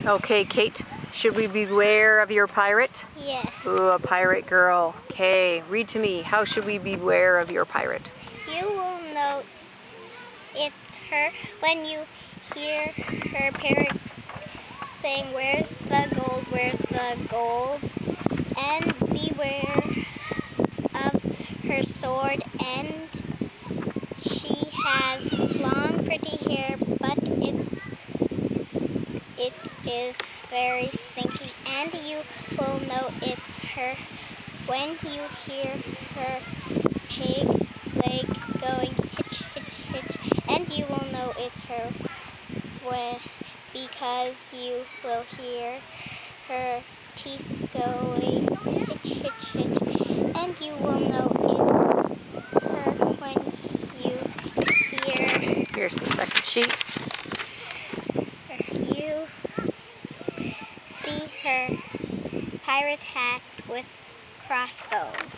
Okay, Kate, should we beware of your pirate? Yes. Ooh, a pirate girl. Okay, read to me. How should we beware of your pirate? You will know it's her when you hear her parrot saying, "Where's the gold? Where's the gold?" And beware of her sword. And she has long, pretty hair, but it is very stinky. And you will know it's her when you hear her pig leg going hitch, hitch, hitch. And you will know it's her because you will hear her teeth going hitch, hitch, hitch. And you will know it's her when you hear. Here's the second sheet. You see her pirate hat with crossbones.